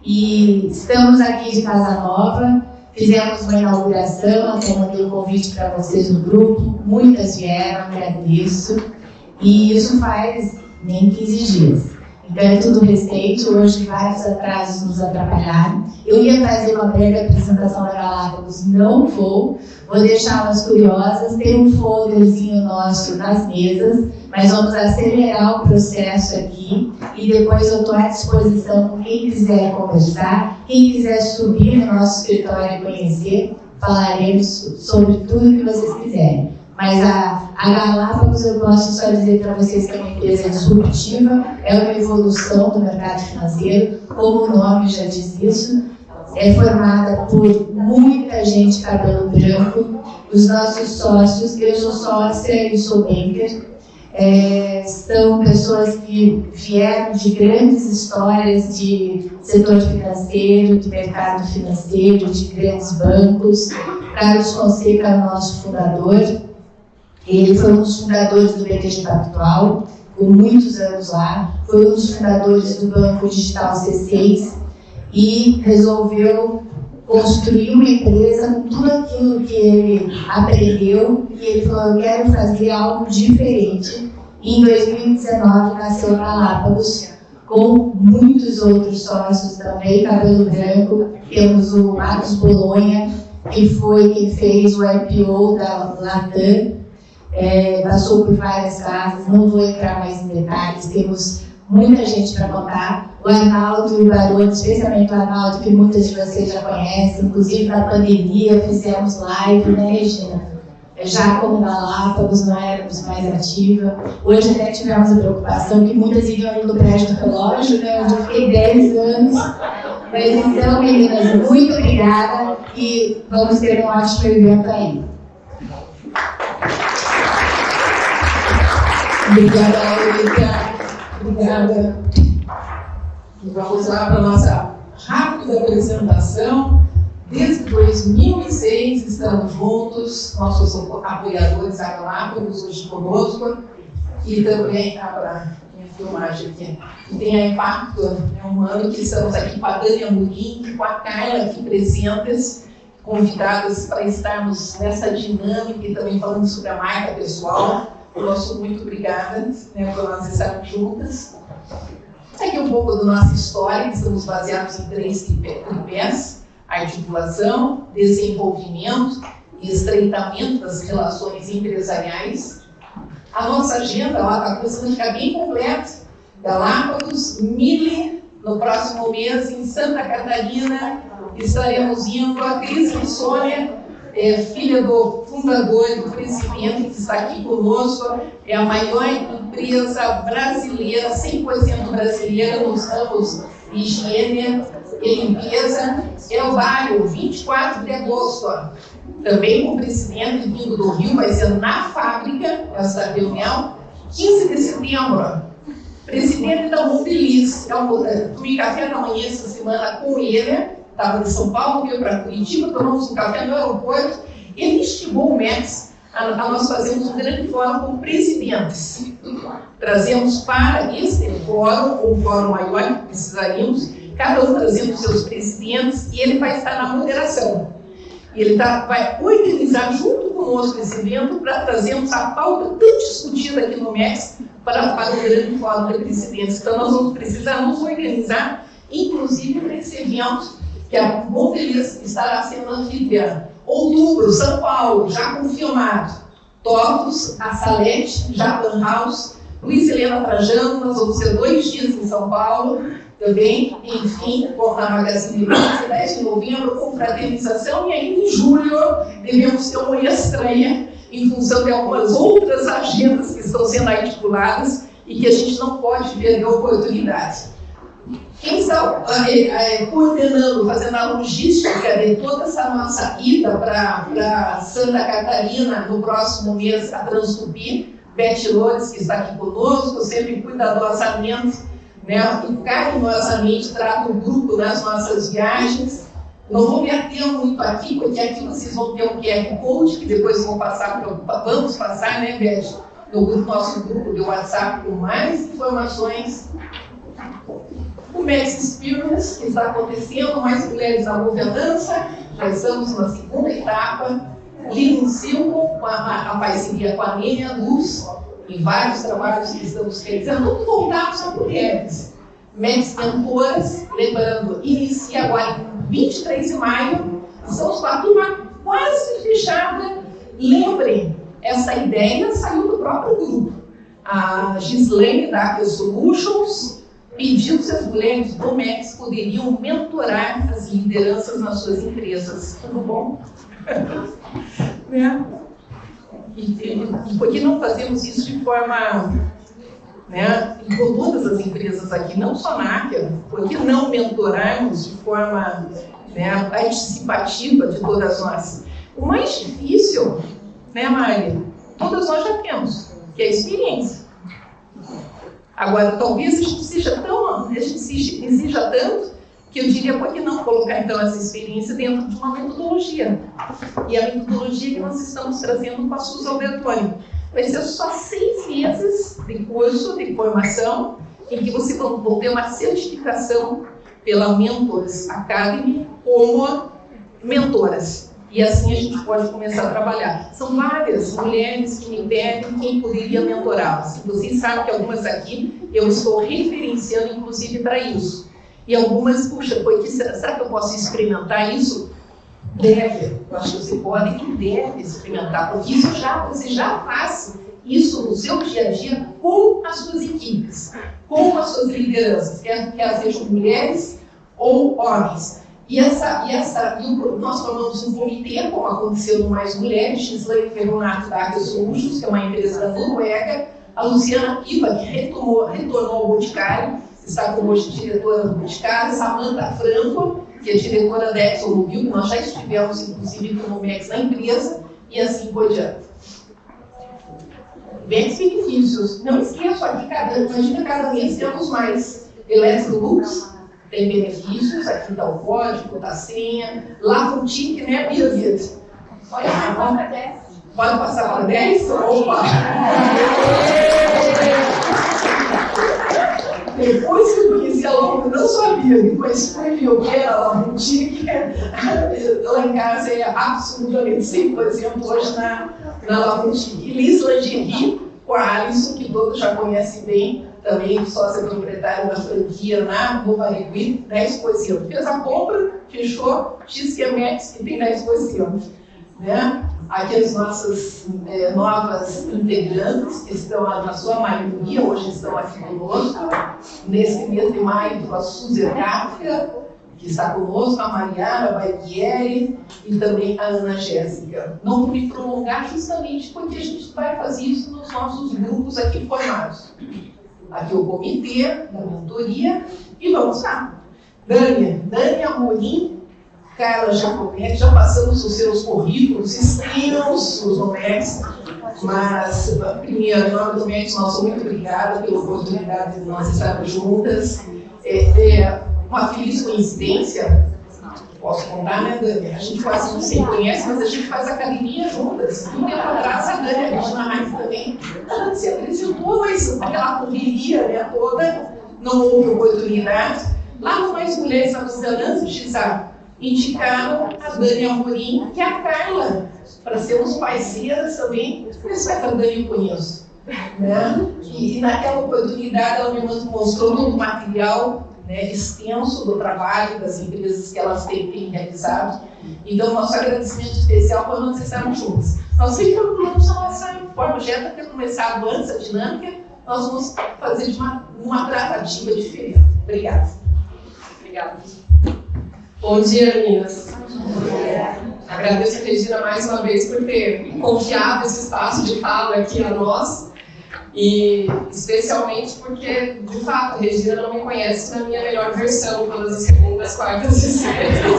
E estamos aqui de Casa Nova, fizemos uma inauguração, até mandei um convite para vocês no grupo, muitas vieram, agradeço, e isso faz nem 15 dias. Então é tudo recente, hoje vários atrasos nos atrapalharam. Eu ia fazer uma breve apresentação da Galápagos, não vou deixá-las curiosas, tem um folderzinho nosso nas mesas, mas vamos acelerar o processo aqui e depois eu estou à disposição com quem quiser conversar, quem quiser subir no nosso escritório e conhecer, falaremos sobre tudo que vocês quiserem. Mas a Galápagos, eu posso só dizer para vocês que é uma empresa disruptiva, é uma evolução do mercado financeiro, como o nome já diz isso, é formada por muita gente cabelo branco, os nossos sócios, eu sou sócia e sou banker, são pessoas que vieram de grandes histórias de setor financeiro, de mercado financeiro, de grandes bancos. Carlos Fonseca é o nosso fundador. Ele foi um dos fundadores do BTG Pactual, por muitos anos lá, foi um dos fundadores do Banco Digital C6 e resolveu construir uma empresa com tudo aquilo que ele aprendeu e ele falou, eu quero fazer algo diferente. E em 2019 nasceu a Galápagos, com muitos outros sócios também, cabelo branco. Temos o Marcos Bolonha, que foi quem fez o IPO da Latam, passou por várias casas, não vou entrar mais em detalhes, temos muita gente para contar. O Arnaldo e o Barone, especialmente o Arnaldo, que muitas de vocês já conhecem, inclusive na pandemia fizemos live, né, Regina? Já como Galápagos, não éramos mais ativa. Hoje até tivemos a preocupação que muitas iriam ali no prédio do relógio, né, onde eu fiquei 10 anos. Mas então, meninas, muito obrigada e vamos ter um ótimo evento ainda. Obrigada, Laurita. Obrigada. E vamos lá para a nossa rápida apresentação. Desde 2006 estamos juntos, nossos apoiadores da Galápagos hoje conosco. E também, para minha filmagem aqui, que tem a Impacto, é um ano que estamos aqui com a Dani Amorim e com a Carla aqui presentes, convidadas para estarmos nessa dinâmica e também falando sobre a marca pessoal. Nosso muito obrigada, né, por nós estarmos juntas. Aqui um pouco da nossa história, estamos baseados em 3 tripés: articulação, desenvolvimento e estreitamento das relações empresariais. A nossa agenda está começando a ficar bem completa. Galápagos, Mille, no próximo mês em Santa Catarina, estaremos indo. A Cris e Sônia, filha do fundador do Crescimento, que está aqui conosco, é a maior empresa brasileira, 100% brasileira, nos ramos de higiene e limpeza. É o bairro, 24 de agosto, também com o Crescimento vindo do Rio, vai ser na fábrica, essa reunião, 15 de setembro. O presidente está muito feliz. Tomei café da manhã essa semana com ele, estava de São Paulo, veio para Curitiba, tomamos um café no aeroporto. Ele instigou o MEX a nós fazermos um grande fórum com presidentes. Trazemos para esse fórum, ou fórum maior que precisaríamos, cada um trazendo seus presidentes, e ele vai estar na moderação. Ele vai organizar junto conosco esse evento para trazermos a pauta tão discutida aqui no MEX para o grande fórum de presidentes. Então nós vamos precisar nos organizar, inclusive para esse evento, que a Montelias estará sendo anfitriã. Outubro, São Paulo, já confirmado. Totos, a Salete, Japan House, Luiz Helena Trajano, nós vamos ter 2 dias em São Paulo, também, enfim, na Magazine Luiza, 10 de novembro, confraternização, e ainda em julho devemos ter uma estreia em função de algumas outras agendas que estão sendo articuladas e que a gente não pode perder a oportunidade. Quem está coordenando, fazendo a logística de toda essa nossa ida para Santa Catarina no próximo mês, a Transtupi, Beth Loures, que está aqui conosco, sempre cuidadosamente, né, e carinhosamente trata o grupo nas nossas viagens. Não vou me ater muito aqui, porque aqui vocês vão ter um QR Code, que depois vamos passar, né, Beth, no nosso grupo de WhatsApp com mais informações. o Max Experience, que está acontecendo, mais mulheres na governança, já estamos na segunda etapa, Lean Silco, a parceria com a Nênia Luz, em vários trabalhos que estamos realizando, todos voltados a mulheres. Max Mentoras, lembrando, inicia agora em 23 de maio, estamos com a turma quase fechada. Lembrem, essa ideia saiu do próprio grupo. A Gislaine da Aqua Solutions pediu se as mulheres do MEX poderiam mentorar as lideranças nas suas empresas. Tudo bom? E por que não fazemos isso de forma, em todas as empresas aqui, não só na Aqua, por que não mentorarmos de forma participativa de todas nós? O mais difícil, Maria, todas nós já temos, que é a experiência. Agora, talvez a gente exija tanto, que eu diria, por que não colocar então essa experiência dentro de uma metodologia? E a metodologia que nós estamos trazendo com a Suzy Albertoni vai ser só 6 meses de curso, de formação, em que você vai ter uma certificação pela Mentors Academy como mentoras. E assim a gente pode começar a trabalhar. São várias mulheres que me pedem quem poderia mentorá-las. Vocês sabem que algumas aqui eu estou referenciando, inclusive, para isso. E algumas, puxa, será que eu posso experimentar isso? Deve. Eu acho que você pode e deve experimentar, porque você já faz isso no seu dia a dia com as suas equipes, com as suas lideranças, quer sejam mulheres ou homens. Nós formamos um comitê, como aconteceu no Mais Mulheres, Gislaine Ferronato da Aqua Solutions, que é uma empresa da Noruega, a Luciana Piva, que retornou ao Boticário, está como hoje diretora do Boticário, Samantha Franco, que é diretora da ExxonMobil, que nós já estivemos, inclusive, com o MEX na empresa, e assim por diante. Benefícios. Não esqueço aqui, imagina cada mês temos mais. Electrolux tem benefícios, aqui está o código, está a senha. Lá no TIC, Birgit? Pode passar para 10. Pode passar para 10? Opa! Depois que eu conheci a Longa, não sabia, depois fui ver o que era lá no TIC. Lá em casa é absolutamente 100%, hoje na Lavontique. E Liz Lingerie, com a Alisson, que todos já conhecem bem, também sócia proprietária da franquia na Bovarigui, 10%. Fez a compra, fechou, XQMX, que tem 10%. Aqui as nossas novas integrantes, que estão na sua maioria, hoje estão aqui conosco. Nesse mês de maio, a Suzy Kafka, que está conosco, a Mariana Baiguieri e também a Ana Jéssica. Não vou me prolongar justamente porque a gente vai fazer isso nos nossos grupos aqui formados. Aqui o comitê da mentoria e vamos lá. Dani Amorim, Carla Jacobetti, já passamos os seus currículos extensos no MEX, mas, primeiro, em nome do MEX, nós somos muito obrigada pela oportunidade de nós estarmos juntas. Uma feliz coincidência, posso contar, Dani? A gente quase não se conhece, mas a gente faz academia juntas. Um tempo atrás, a Dani, a Cristina Reis também, a gente se apresentou, mas aquela correria toda, não houve oportunidade. Lá no Mais Mulheres na Governança, indicaram a Dani Amorim, que é a Carla, para sermos parceiras também. Por isso que a Dani eu conheço. E naquela oportunidade, ela me mostrou todo o material extenso do trabalho das empresas que elas têm realizado. Então, nosso agradecimento especial quando nós estamos juntos. Nós sempre procuramos a nossa forma, já para ter começado antes a dinâmica, nós vamos fazer de uma tratativa diferente. Obrigada. Obrigada. Bom dia, meninas. Agradeço a Regina mais uma vez por ter confiado esse espaço de fala aqui a nós. E especialmente porque, de fato, a Regina não me conhece na minha melhor versão, todas as segundas, quartas e sextas,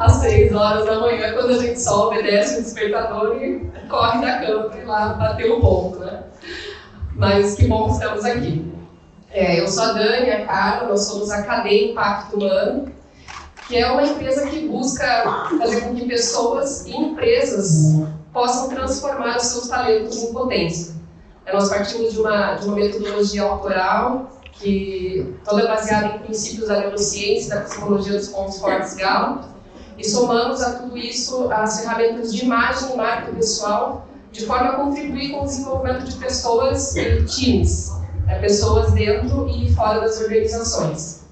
às 6 horas da manhã, quando a gente só obedece o despertador e corre da cama para ir lá bater o ponto, Mas que bom que estamos aqui. Eu sou a Dani, a Carla, nós somos a Cadeia Impacto Humano, que é uma empresa que busca fazer com que pessoas e empresas possam transformar os seus talentos em potência. Nós partimos de uma metodologia autoral, que toda baseada em princípios da neurociência, da psicologia dos pontos fortes Gallup, e somamos a tudo isso as ferramentas de imagem e marca pessoal, de forma a contribuir com o desenvolvimento de pessoas e times, pessoas dentro e fora das organizações.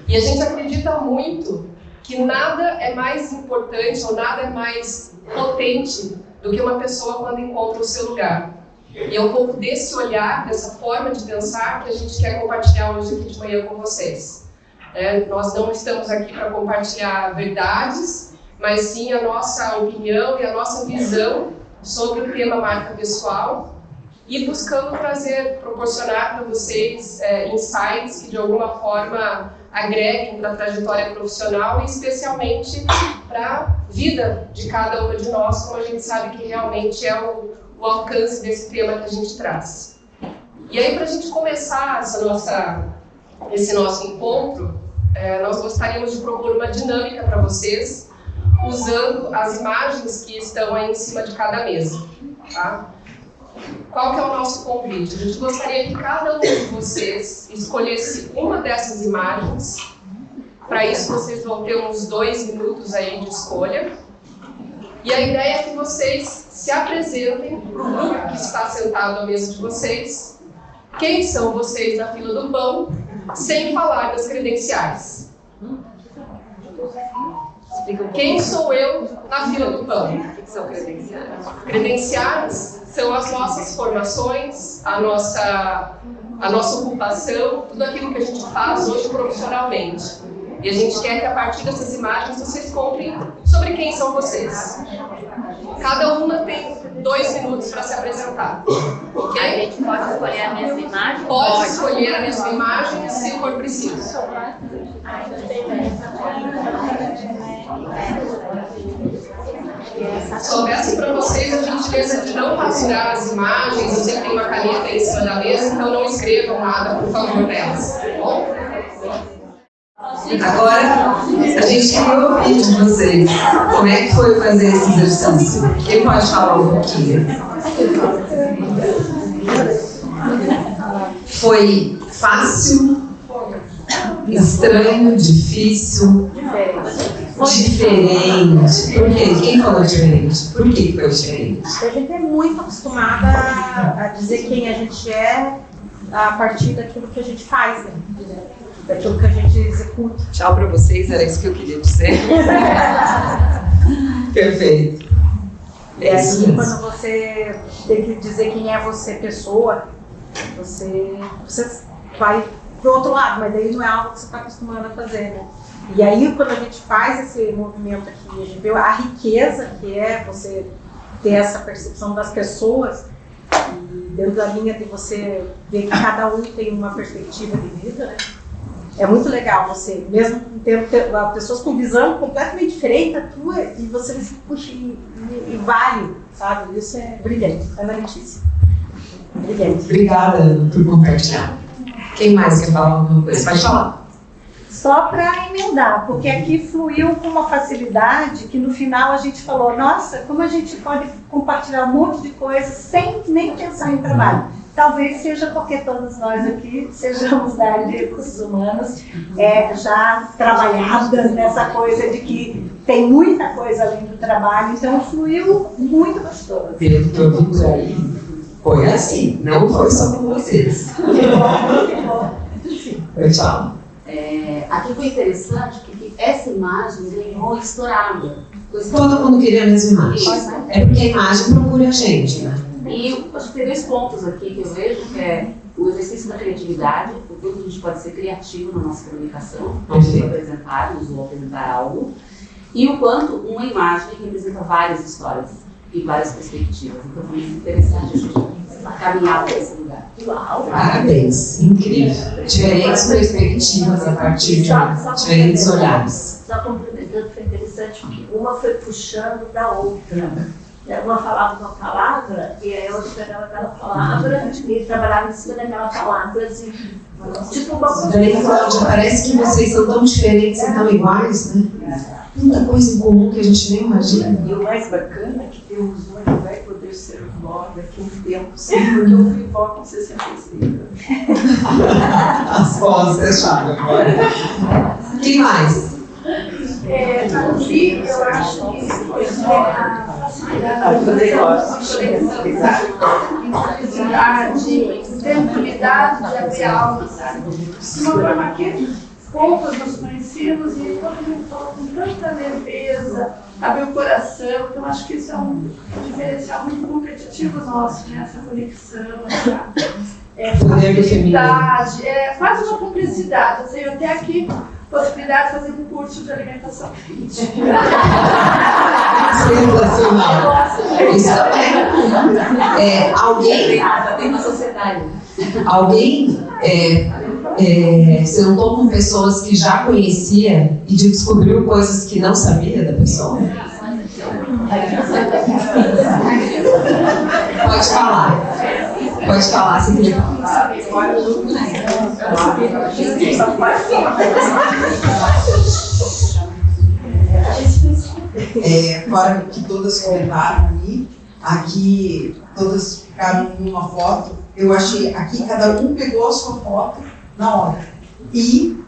E a gente acredita muito que nada é mais importante ou nada é mais potente do que uma pessoa quando encontra o seu lugar. E é um pouco desse olhar, dessa forma de pensar que a gente quer compartilhar hoje aqui de manhã com vocês. Nós não estamos aqui para compartilhar verdades, mas sim a nossa opinião e a nossa visão sobre o tema marca pessoal e buscando proporcionar para vocês insights que de alguma forma agreguem para a trajetória profissional e especialmente para a vida de cada uma de nós, como a gente sabe que realmente é o alcance desse tema que a gente traz. E aí, para a gente começar esse nosso encontro, nós gostaríamos de propor uma dinâmica para vocês, usando as imagens que estão aí em cima de cada mesa. Tá? Qual que é o nosso convite? A gente gostaria que cada um de vocês escolhesse uma dessas imagens. Para isso, vocês vão ter uns 2 minutos aí de escolha. E a ideia é que vocês se apresentem para o grupo que está sentado à mesa de vocês. Quem são vocês na fila do pão, sem falar das credenciais. Quem sou eu na fila do pão? O que são credenciais? Credenciais são as nossas formações, a nossa ocupação, tudo aquilo que a gente faz hoje profissionalmente. E a gente quer que a partir dessas imagens vocês contem sobre quem são vocês. Cada uma tem 2 minutos para se apresentar. Okay? A gente pode escolher a mesma imagem? Pode escolher a mesma imagem se for preciso. Só peço para vocês a gentileza de não rasurar as imagens. Eu sei que tem uma caneta em cima da mesa, então não escrevam nada, por favor, delas. Tá bom? Agora, a gente queria ouvir de vocês como é que foi fazer esse exercício. Quem pode falar um pouquinho? Foi fácil, estranho, difícil, diferente. Por quê? Quem falou diferente? Por que foi diferente? A gente é muito acostumada a dizer quem a gente é a partir daquilo que a gente faz, né? Daquilo que a gente executa. Tchau pra vocês, era isso que eu queria dizer. Perfeito. E aí, quando você tem que dizer quem é você, pessoa, você vai pro outro lado, mas daí não é algo que você está acostumado a fazer, né? E aí, quando a gente faz esse movimento aqui, a gente vê a riqueza que é você ter essa percepção das pessoas, e dentro da linha de você ver que cada um tem uma perspectiva de vida, né? É muito legal você, mesmo tendo pessoas com visão completamente diferente da tua, e você se puxa e vale, sabe? Isso é brilhante. Ana Letícia. Brilhante. Obrigada, Ana, por compartilhar. Quem mais quer falar alguma coisa? Pode falar. Só para emendar, porque aqui fluiu com uma facilidade que no final a gente falou, nossa, como a gente pode compartilhar um monte de coisas sem nem pensar em trabalho. Talvez seja porque todos nós aqui sejamos da área de recursos humanos, já trabalhadas nessa coisa de que tem muita coisa além do trabalho, então fluiu muito gostoso. Pelo que eu vi por aí, foi assim, não foi só com vocês. Oi, tchau. Aqui foi interessante porque essa imagem ganhou estourada. Todo mundo queria a mesma imagem. É porque a imagem procura a gente, né? E acho que tem 2 pontos aqui que eu vejo, que é o exercício da criatividade, o quanto a gente pode ser criativo na nossa comunicação, nos apresentarmos ou apresentar algo, e o quanto uma imagem representa várias histórias e várias perspectivas. Então foi muito interessante a gente caminhar para esse lugar. Uau! Parabéns, incrível. Diferentes perspectivas a partir de diferentes olhares. Só complementando, foi interessante porque uma foi puxando da outra. Uma falava uma palavra e aí eu pegava aquela palavra e trabalhava em cima daquela palavra, assim, tipo uma coisa. Parece que vocês são tão diferentes e tão iguais, né? Muita coisa em comum que a gente nem imagina. E o mais bacana é que Deus vai poder terceiro vó daqui a um tempo, sim, porque eu fui vó com 66 anos. As vozes fecharam agora. Quem mais? Aqui eu acho que a facilidade, tranquilidade de abrir aula, sabe? De uma forma que poucos nos conhecemos e todo mundo fala com tanta leveza, abre o coração, então acho que isso é um diferencial muito competitivo nosso, né? Essa conexão, essa facilidade, quase uma cumplicidade. Eu tenho até aqui possibilidade de fazer um curso de alimentação fit. Sensacional. Isso é. Alguém. Tem uma sociedade. Alguém sentou com pessoas que já conhecia e descobriu coisas que não sabia da pessoa? Pode falar. Pode falar, se quiser. Fora que todas comentaram aqui todas ficaram numa foto. Eu achei aqui, cada um pegou a sua foto na hora e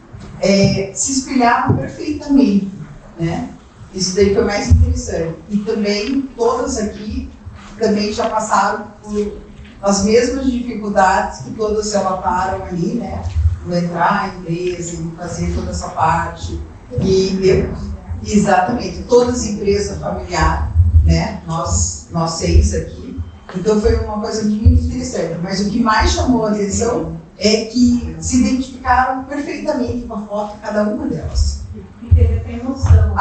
se espelharam perfeitamente, né? Isso daí foi mais interessante. E também, todas aqui também já passaram por as mesmas dificuldades que todas relataram ali, né? No entrar em empresa, em fazer toda essa parte. Exatamente, todas empresas familiares, né? Nós 6 aqui. Então foi uma coisa muito interessante. Mas o que mais chamou a atenção é que se identificaram perfeitamente com a foto, cada uma delas. Ele tem noção.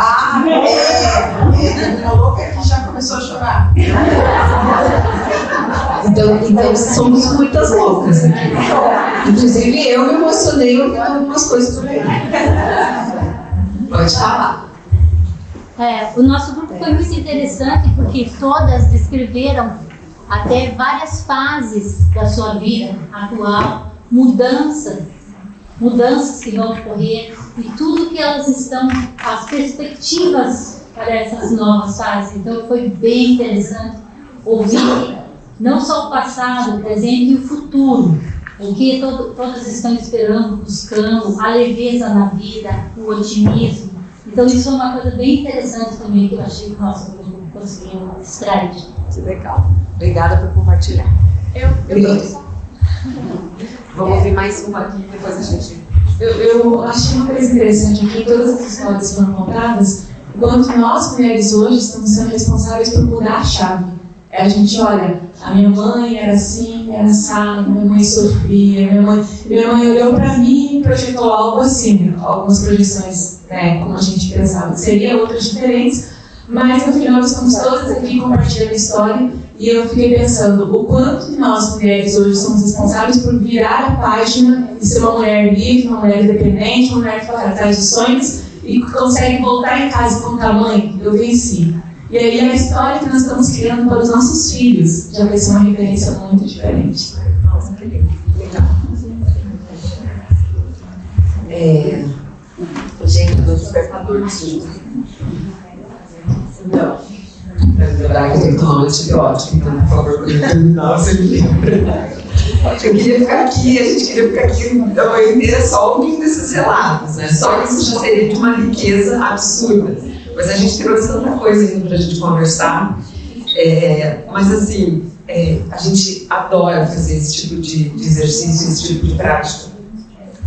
Ele falou que ele já começou a chorar. Então somos muitas loucas aqui. Inclusive eu me emocionei ouvindo algumas coisas por aí. Pode falar. O nosso grupo foi muito interessante porque todas descreveram até várias fases da sua vida atual, mudanças que vão ocorrer e tudo que elas estão, as perspectivas para essas novas fases. Então foi bem interessante ouvir não só o passado, o presente e o futuro, o que todas estão esperando, buscando, a leveza na vida, o otimismo. Então isso é uma coisa bem interessante também que eu achei que o nosso grupo conseguiu extrair. Que legal. Obrigada por compartilhar. Vamos ouvir mais uma aqui, depois a gente... Eu achei uma coisa interessante aqui, todas as histórias foram contadas, quanto nós mulheres hoje estamos sendo responsáveis por mudar a chave. A gente olha, a minha mãe era assim, era assado, minha mãe sofria, minha mãe olhou para mim e projetou algo assim, algumas projeções, né, como a gente pensava. Seria outras diferentes, mas no final nós estamos todas aqui compartilhando a história e eu fiquei pensando o quanto que nós mulheres hoje somos responsáveis por virar a página e ser uma mulher livre, uma mulher independente, uma mulher que vai atrás dos sonhos e consegue voltar em casa e contar: mãe, eu venci. E aí a história que nós estamos criando para os nossos filhos já vai ser uma referência muito diferente. Nossa, que lindo. Legal. Gente, do despertador de não. Lembrar que eu tenho que tomar um antibiótico, então, por favor, quando eu terminar, você me lembra. Eu queria ficar aqui, a gente queria ficar aqui a manhã inteira só ouvindo esses relatos, né? Só que isso já seria de uma riqueza absurda. Mas a gente trouxe tanta coisa ainda pra gente conversar. Mas assim, a gente adora fazer esse tipo de exercício, esse tipo de prática.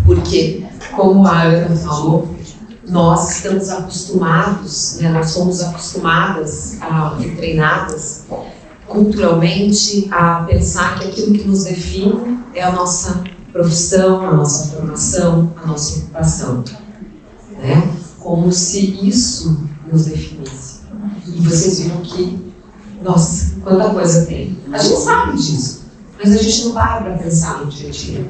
Porque, como a Ana falou, nós estamos acostumados, né, nós somos acostumadas e treinadas culturalmente a pensar que aquilo que nos define é a nossa profissão, a nossa formação, a nossa ocupação, né? Como se isso nos definisse. E vocês viram que, nossa, quanta coisa tem. A gente sabe disso, mas a gente não para pensar no dia a dia.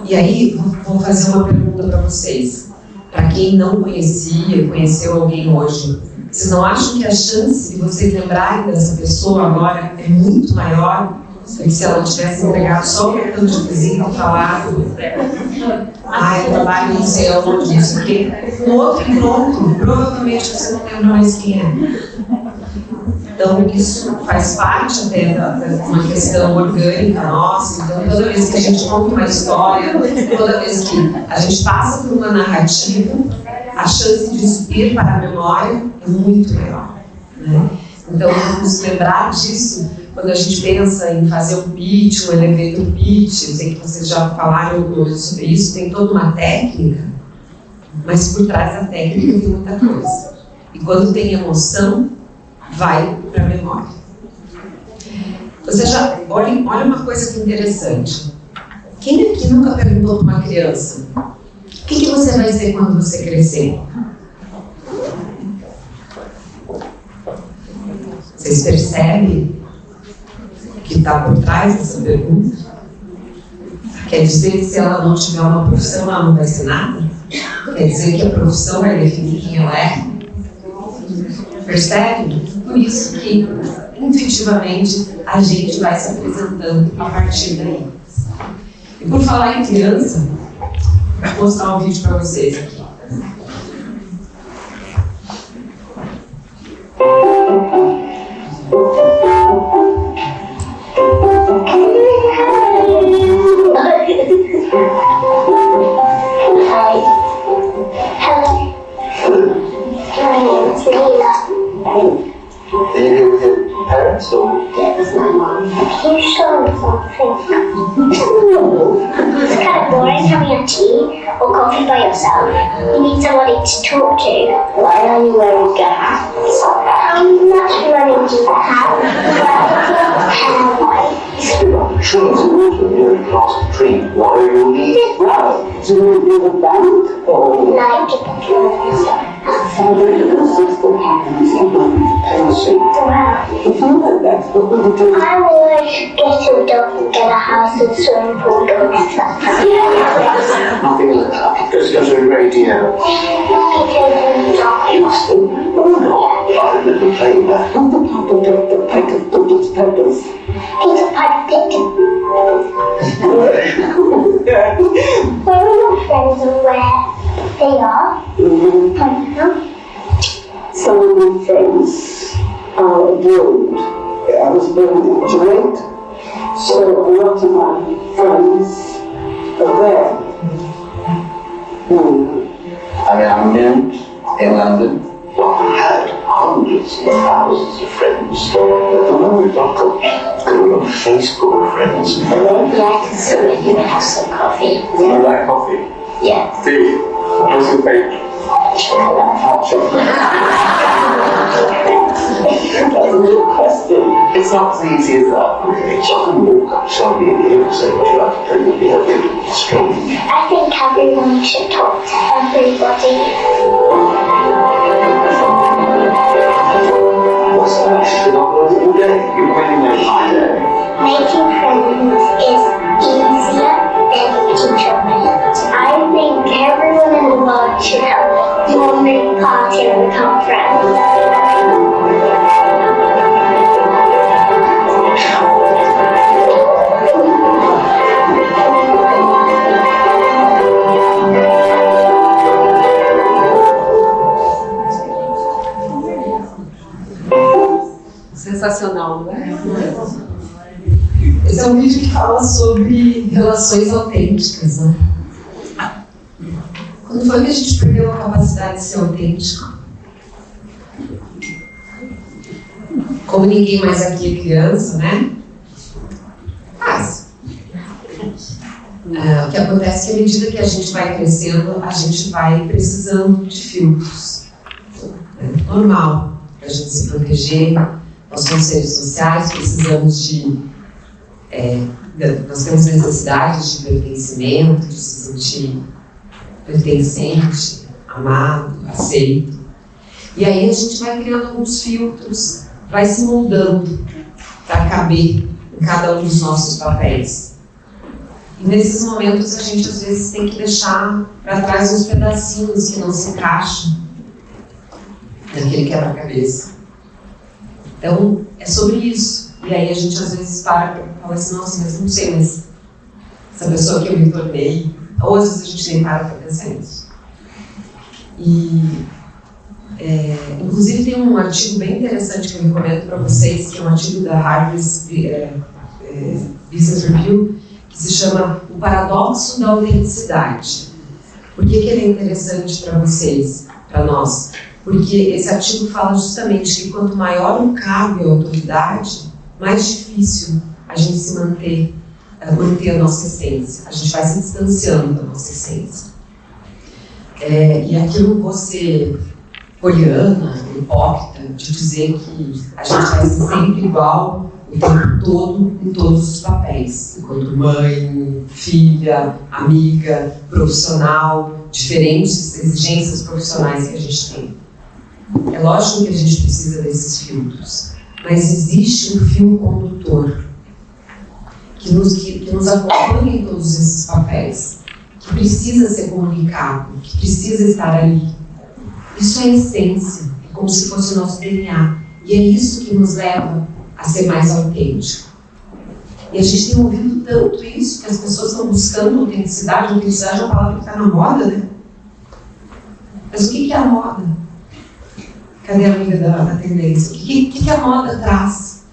E aí, vou fazer uma pergunta para vocês. Para quem não conhecia, conheceu alguém hoje, vocês não acham que a chance de vocês lembrarem dessa pessoa agora é muito maior do que se ela tivesse entregado só o cartão de visita e falado: eu trabalho não sei aonde, não sei o quê. No outro encontro, provavelmente você não lembra mais quem é. Então, isso faz parte até de uma questão orgânica nossa. Então, toda vez que a gente conta uma história, toda vez que a gente passa por uma narrativa, a chance disso ir para a memória é muito maior, né? Então, vamos lembrar disso quando a gente pensa em fazer um pitch, um elevator pitch. Eu sei que vocês já falaram alguma coisa sobre isso, tem toda uma técnica, mas por trás da técnica tem muita coisa. E quando tem emoção, vai para a memória. Você já, olha uma coisa que interessante. Quem aqui nunca perguntou para uma criança: o que você vai ser quando você crescer? Vocês percebem o que está por trás dessa pergunta? Quer dizer que se ela não tiver uma profissão, ela não vai ser nada? Quer dizer que a profissão vai definir quem ela é? Percebe? Por isso que, intuitivamente, a gente vai se apresentando a partir daí. E por falar em criança, vou mostrar um vídeo para vocês aqui. Are you here with your parents or? Yeah, with my mum. Can you show me something? It's kind of boring having a tea or coffee by yourself. You need somebody to talk to. Why are you wearing glasses? I'm not running to the house. Trees and water near a glass tree. Why are you leaves brown? Do you live a band or? Like the flowers. Father, your sister parents and mum pension. Wow. If you like that, what would you do? I would get a dog and get a house and swimming pool and stuff. Nothing like that. Just go to a radio. Oh no, I never played that. Not the papa dog, the Peter Douglas Peppers. Peter Piper. Where are your friends and where they are? Some of my friends are abroad. I was born in Kuwait, so a lot of my friends are there. I'm in London. Well, I had hundreds and thousands of friends. But the moment I got on Facebook friends. Yeah, so that you would have some coffee. You like coffee? Yeah. Tea? What's your favourite? That's a good question. It's not as easy as that, really. I can walk up somebody and hear and say, would you like to play with me? I think it's strange. I think everyone should talk to everybody. What's that? You're not going to do all day. You're really making my day. Making friends is easier than introvert. I think everyone in the world should have one big party and become friends. Sensacional, não é? Esse é um vídeo que fala sobre relações autênticas, né? Quando foi que a gente perdeu a capacidade de ser autêntico? Como ninguém mais aqui é criança, né? Mas o que acontece é que à medida que a gente vai crescendo, a gente vai precisando de filtros. É normal para a gente se proteger. Nós somos seres sociais, precisamos nós temos necessidades de pertencimento, de se sentir pertencente, amado, aceito. E aí a gente vai criando alguns filtros, vai se moldando para caber em cada um dos nossos papéis. E nesses momentos a gente às vezes tem que deixar para trás uns pedacinhos que não se encaixam naquele quebra-cabeça. Então, é sobre isso. E aí a gente às vezes para e fala assim, nossa, mas não sei, mas essa pessoa que eu me tornei, ou às vezes a gente nem para pensar nisso. E Inclusive tem um artigo bem interessante que eu recomendo para vocês, que é um artigo da Harvard Business Review, que se chama O Paradoxo da Autenticidade. Por que ele é interessante para vocês, para nós? Porque esse artigo fala justamente que quanto maior o cargo e a autoridade, mais difícil a gente se manter a nossa essência. A gente vai se distanciando da nossa essência. E aquilo você, poliana, hipócrita, de dizer que a gente vai ser sempre igual o tempo todo em todos os papéis, enquanto mãe, filha, amiga, profissional, diferentes exigências profissionais que a gente tem. É lógico que a gente precisa desses filtros, mas existe um fio condutor que nos acompanha em todos esses papéis, que precisa ser comunicado, que precisa estar ali. Isso é a essência, é como se fosse o nosso DNA, e é isso que nos leva a ser mais autêntico. E a gente tem ouvido tanto isso, que as pessoas estão buscando autenticidade. Autenticidade é uma palavra que está na moda, né? Mas o que é a moda? Cadê a amiga da tendência? O que a moda traz?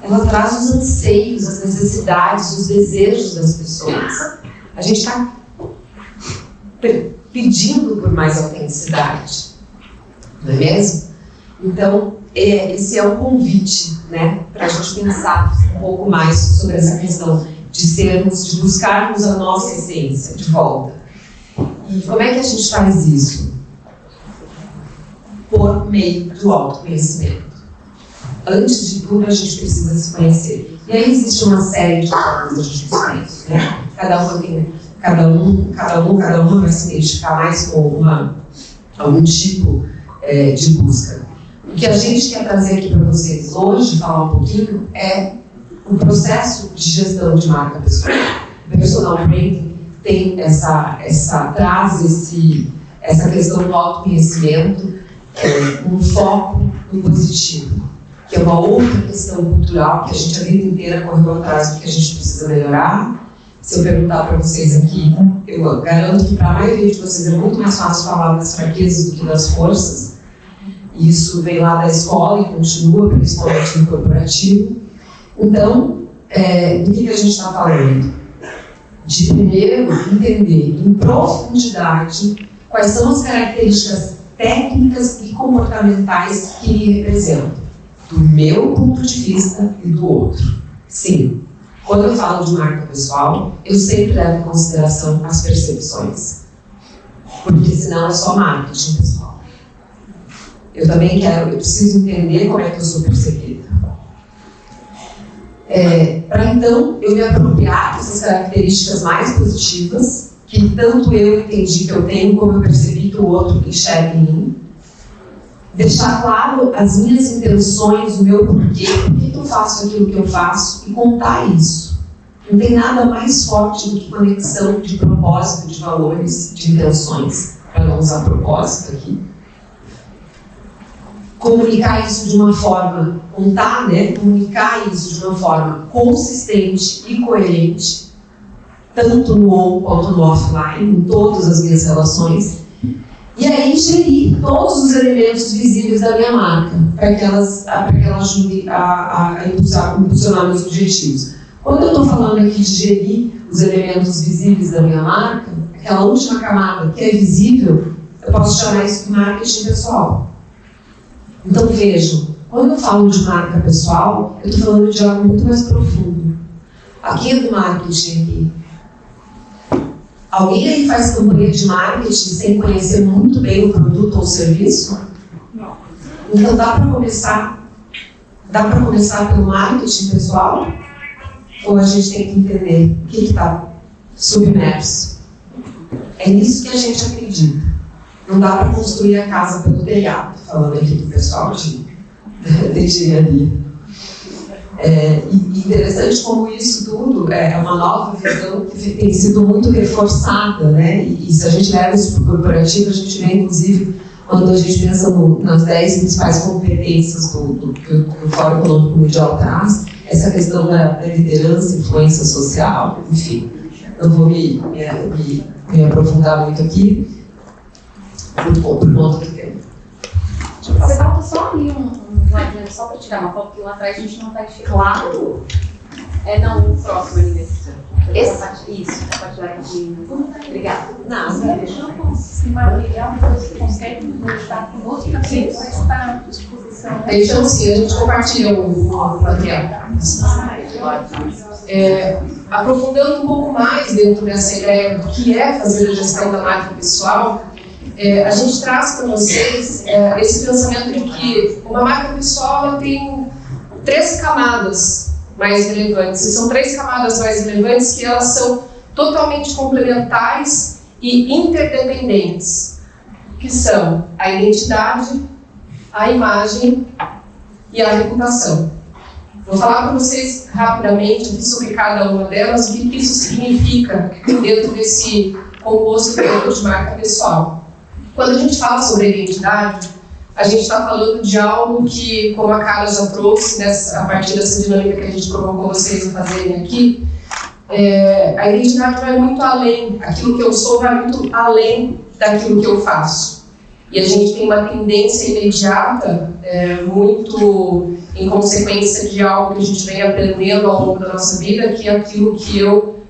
Ela traz os anseios, as necessidades, os desejos das pessoas. A gente está pedindo por mais autenticidade, não é mesmo? Então, esse é um convite, né, para a gente pensar um pouco mais sobre essa questão de buscarmos a nossa essência de volta. E como é que a gente faz isso? Por meio do autoconhecimento. Antes de tudo, a gente precisa se conhecer. E aí existe uma série de formas de a gente se conhecer, né? Cada uma vai se identificar mais com algum tipo de busca. O que a gente quer trazer aqui para vocês hoje, falar um pouquinho, é o processo de gestão de marca pessoal. O personal branding tem traz essa questão do autoconhecimento, um foco no positivo, que é uma outra questão cultural que a gente a vida inteira correu atrás do que a gente precisa melhorar. Se eu perguntar para vocês aqui, eu garanto que para a maioria de vocês é muito mais fácil falar das fraquezas do que das forças. Isso vem lá da escola e continua, principalmente no corporativo. Então, do que a gente está falando? De primeiro entender em profundidade quais são as características técnicas e comportamentais que me representam, do meu ponto de vista e do outro. Sim, quando eu falo de marca pessoal, eu sempre levo em consideração as percepções, porque senão é só marketing pessoal. Eu também eu preciso entender como é que eu sou percebida. Para então eu me apropriar dessas características mais positivas, que tanto eu entendi que eu tenho, como eu percebi que o outro enxerga em mim. Deixar claro as minhas intenções, o meu porquê, por que eu faço aquilo que eu faço, e contar isso. Não tem nada mais forte do que conexão de propósito, de valores, de intenções, para não usar propósito aqui. Comunicar isso de uma forma, comunicar isso de uma forma consistente e coerente, tanto no on quanto no offline, em todas as minhas relações, e aí gerir todos os elementos visíveis da minha marca, para que elas ajudem a impulsionar meus objetivos. Quando eu estou falando aqui de gerir os elementos visíveis da minha marca, aquela última camada que é visível, eu posso chamar isso de marketing pessoal. Então vejam, quando eu falo de marca pessoal, eu estou falando de algo muito mais profundo. Aqui é do marketing aqui. Alguém aí faz campanha de marketing sem conhecer muito bem o produto ou serviço? Não. Então dá para começar pelo marketing pessoal? Ou a gente tem que entender o que está submerso? É nisso que a gente acredita. Não dá para construir a casa pelo telhado, falando aqui do pessoal de engenharia. E interessante como isso tudo é uma nova visão que tem sido muito reforçada, né? E se a gente leva isso para o corporativo, a gente vê, inclusive, quando a gente pensa nas 10 principais competências que o Fórum Econômico Mundial traz, essa questão da liderança, influência social, enfim, não vou me aprofundar muito aqui, por conta do tempo. só ali um ladinho, só para tirar uma foto, porque lá atrás a gente não está enxergando. Claro! Não, o próximo ali nesse. Isso, compartilhar aqui. Obrigada. Não, se material você consegue mostrar conosco, também vai estar à disposição. Então, sim, a gente compartilha o material. Aprofundando um pouco mais dentro dessa ideia do que é fazer a gestão da marca pessoal, a gente traz para vocês esse pensamento de que uma marca pessoal ela tem 3 camadas mais relevantes. E são 3 camadas mais relevantes que elas são totalmente complementares e interdependentes, que são a identidade, a imagem e a reputação. Vou falar para vocês rapidamente aqui sobre cada uma delas, o que isso significa dentro desse composto de marca pessoal. Quando a gente fala sobre a identidade, a gente está falando de algo que, como a Carla já trouxe, a partir dessa dinâmica que a gente provocou vocês a fazerem aqui, a identidade vai muito além, aquilo que eu sou vai muito além daquilo que eu faço. E a gente tem uma tendência imediata, muito em consequência de algo que a gente vem aprendendo ao longo da nossa vida, que é aquilo que eu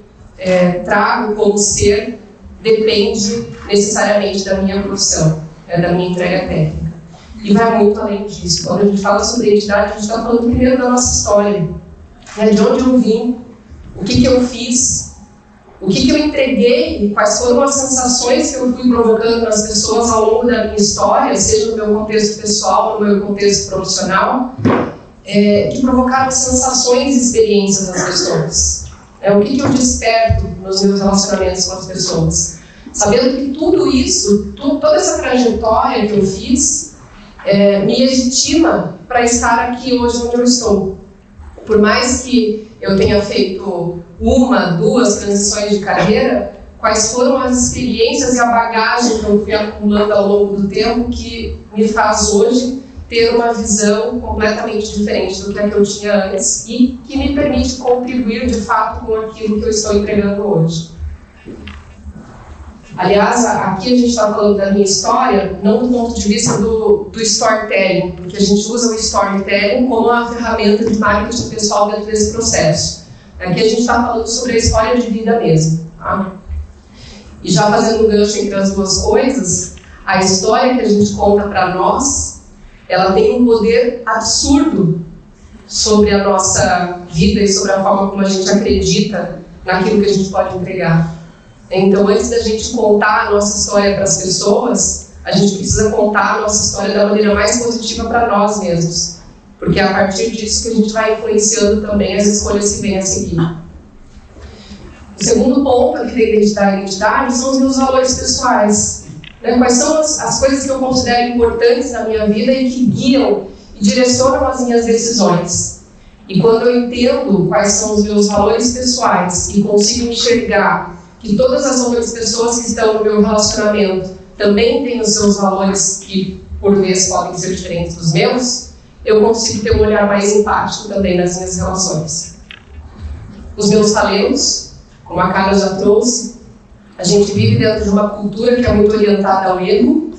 trago como ser depende necessariamente da minha profissão, da minha entrega técnica. E vai muito além disso. Quando a gente fala sobre identidade, a gente está falando primeiro da nossa história, de onde eu vim, o que eu fiz, o que eu entreguei, quais foram as sensações que eu fui provocando nas pessoas ao longo da minha história, seja no meu contexto pessoal, no meu contexto profissional, que provocaram sensações e experiências nas pessoas. O que eu desperto nos meus relacionamentos com as pessoas. Sabendo que tudo isso, toda essa trajetória que eu fiz, me legitima para estar aqui hoje onde eu estou. Por mais que eu tenha feito 1, 2 transições de carreira, quais foram as experiências e a bagagem que eu fui acumulando ao longo do tempo que me faz hoje ter uma visão completamente diferente do que a que eu tinha antes e que me permite contribuir de fato com aquilo que eu estou entregando hoje. Aliás, aqui a gente está falando da minha história, não do ponto de vista do storytelling, porque a gente usa o storytelling como uma ferramenta de marketing pessoal dentro desse processo. Aqui a gente está falando sobre a história de vida mesmo. Tá? E já fazendo um gancho entre as duas coisas, a história que a gente conta para nós, ela tem um poder absurdo sobre a nossa vida e sobre a forma como a gente acredita naquilo que a gente pode entregar. Então, antes da gente contar a nossa história para as pessoas, a gente precisa contar a nossa história da maneira mais positiva para nós mesmos. Porque é a partir disso que a gente vai influenciando também as escolhas que vêm a seguir. O segundo ponto aqui da identidade são os meus valores pessoais. Quais são as coisas que eu considero importantes na minha vida e que guiam e direcionam as minhas decisões. E quando eu entendo quais são os meus valores pessoais e consigo enxergar que todas as outras pessoas que estão no meu relacionamento também têm os seus valores que, por vezes, podem ser diferentes dos meus, eu consigo ter um olhar mais empático também nas minhas relações. Os meus talentos, como a Carla já trouxe, a gente vive dentro de uma cultura que é muito orientada ao erro,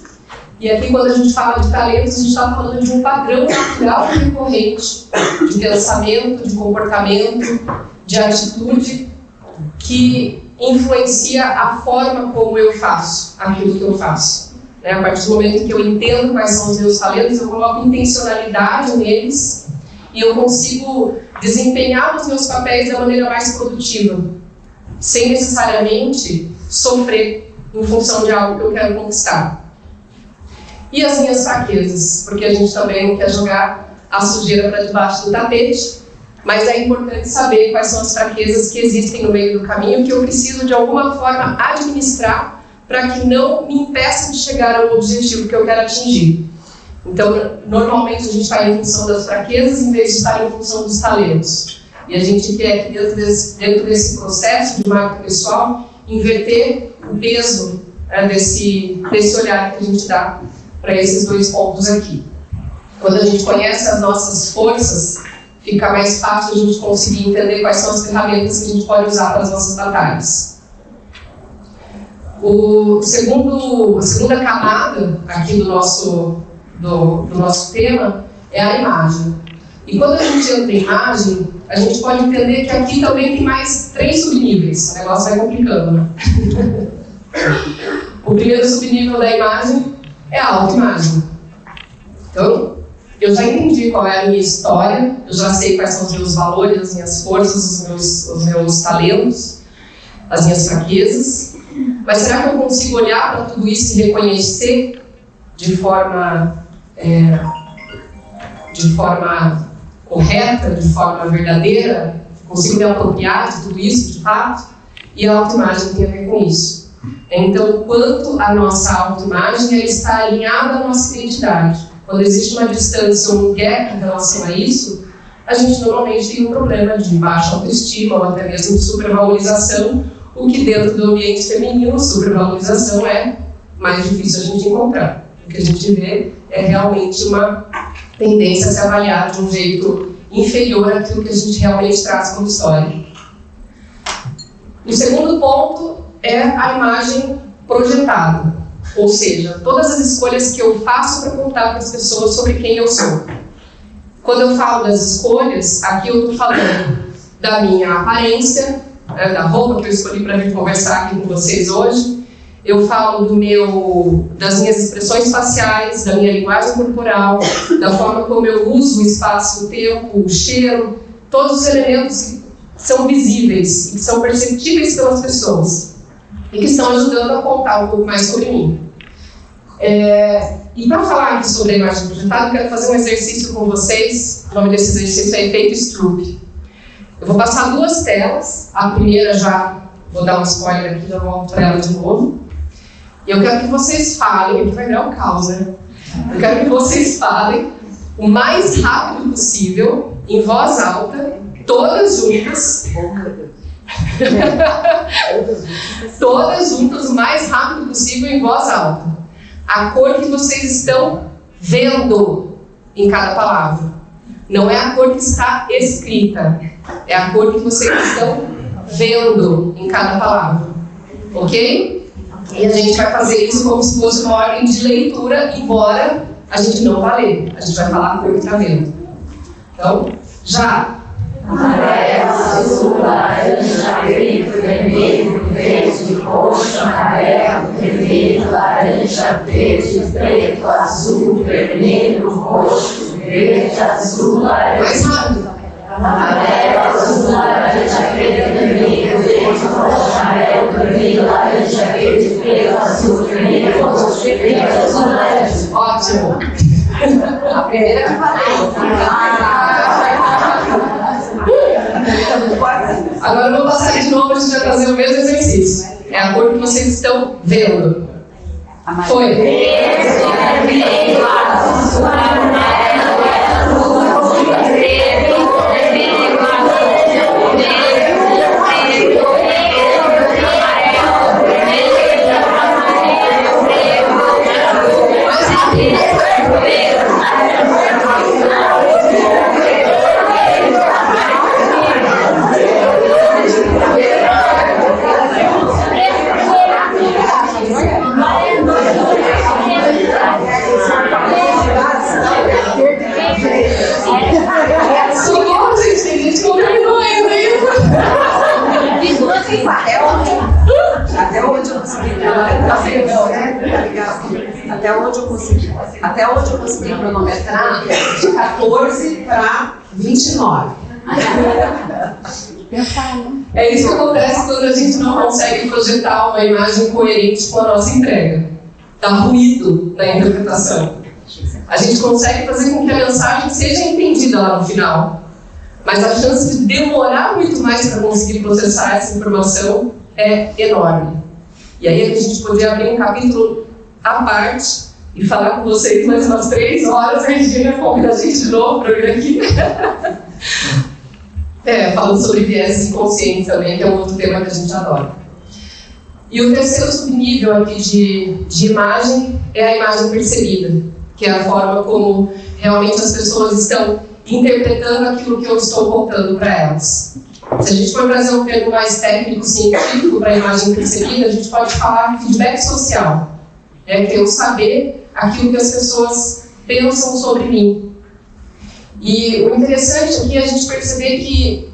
e aqui quando a gente fala de talentos, a gente está falando de um padrão natural e recorrente de pensamento, de comportamento, de atitude, que influencia a forma como eu faço aquilo que eu faço. A partir do momento que eu entendo quais são os meus talentos, eu coloco intencionalidade neles e eu consigo desempenhar os meus papéis da maneira mais produtiva, sem necessariamente sofrer em função de algo que eu quero conquistar. E as minhas fraquezas, porque a gente também não quer jogar a sujeira para debaixo do tapete, mas é importante saber quais são as fraquezas que existem no meio do caminho que eu preciso de alguma forma administrar para que não me impeça de chegar ao objetivo que eu quero atingir. Então, normalmente a gente está em função das fraquezas em vez de estar em função dos talentos. E a gente quer que dentro desse processo de marca pessoal, inverter o peso desse olhar que a gente dá para esses 2 pontos aqui. Quando a gente conhece as nossas forças, fica mais fácil a gente conseguir entender quais são as ferramentas que a gente pode usar para as nossas batalhas. A segunda camada aqui do nosso do nosso tema é a imagem. E quando a gente entra em imagem, a gente pode entender que aqui também tem mais 3 subníveis. O negócio vai complicando, né? O primeiro subnível da imagem é a autoimagem. Então, eu já entendi qual é a minha história, eu já sei quais são os meus valores, as minhas forças, os meus talentos, as minhas fraquezas. Mas será que eu consigo olhar para tudo isso e reconhecer de forma correta, de forma verdadeira? Consigo me apropriar de tudo isso, de fato? E a autoimagem tem a ver com isso. Então, o quanto a nossa autoimagem está alinhada à nossa identidade. Quando existe uma distância ou um gap em relação a isso, a gente normalmente tem um problema de baixa autoestima ou até mesmo de supervalorização, o que dentro do ambiente feminino, supervalorização é mais difícil a gente encontrar. O que a gente vê é realmente uma tendência a se avaliar de um jeito inferior àquilo que a gente realmente traz como história. O segundo ponto é a imagem projetada, ou seja, todas as escolhas que eu faço para contar para as pessoas sobre quem eu sou. Quando eu falo das escolhas, aqui eu estou falando da minha aparência, da roupa que eu escolhi para vir conversar aqui com vocês hoje. Eu falo das minhas expressões faciais, da minha linguagem corporal, da forma como eu uso o espaço, o tempo, o cheiro, todos os elementos que são visíveis e que são perceptíveis pelas pessoas e que estão ajudando a contar um pouco mais sobre mim. E para falar aqui sobre a imagem projetada, eu quero fazer um exercício com vocês. O nome desse exercício é efeito Stroop. Eu vou passar 2 telas. A primeira já vou dar um spoiler aqui, já volto para ela de novo. E eu quero que vocês falem, aqui vai virar um caos, né? Eu quero que vocês falem o mais rápido possível, em voz alta, todas juntas. Todas juntas, o mais rápido possível, em voz alta. A cor que vocês estão vendo em cada palavra. Não é a cor que está escrita, é a cor que vocês estão vendo em cada palavra. Ok? E a gente vai fazer isso como se fosse uma ordem de leitura, embora a gente não vá ler. A gente vai falar a cor que está vendo. Então, já. Amarelo, azul, laranja, preto, vermelho, verde, roxo, amarelo, vermelho, laranja, verde, preto, azul, vermelho, roxo, verde, azul, laranja. Mais rápido. Amarelo, azul, laranja, preto, vermelho, verde, roxo, amarelo, vermelho, laranja, verde, preto, azul, vermelho, roxo, verde, azul, laranja. Ótimo. A primeira que Agora eu vou passar de novo, a gente vai fazer o mesmo exercício. É a cor que vocês estão vendo. Foi. Até onde eu consegui cronometrar de 14 para 29. É isso que acontece quando a gente não consegue projetar uma imagem coerente com a nossa entrega. Dá ruído na interpretação. A gente consegue fazer com que a mensagem seja entendida lá no final, mas a chance de demorar muito mais para conseguir processar essa informação é enorme. E aí a gente poderia abrir um capítulo à parte e falar com vocês mais umas 3 horas, a Regina convida a gente de novo para vir aqui. Falando sobre viés inconscientes também, que é um outro tema que a gente adora. E o terceiro subnível aqui de imagem é a imagem percebida, que é a forma como realmente as pessoas estão interpretando aquilo que eu estou contando para elas. Se a gente for trazer um termo mais técnico, científico para a imagem percebida, a gente pode falar de feedback social. Que é eu saber aquilo que as pessoas pensam sobre mim. E o interessante aqui é a gente perceber que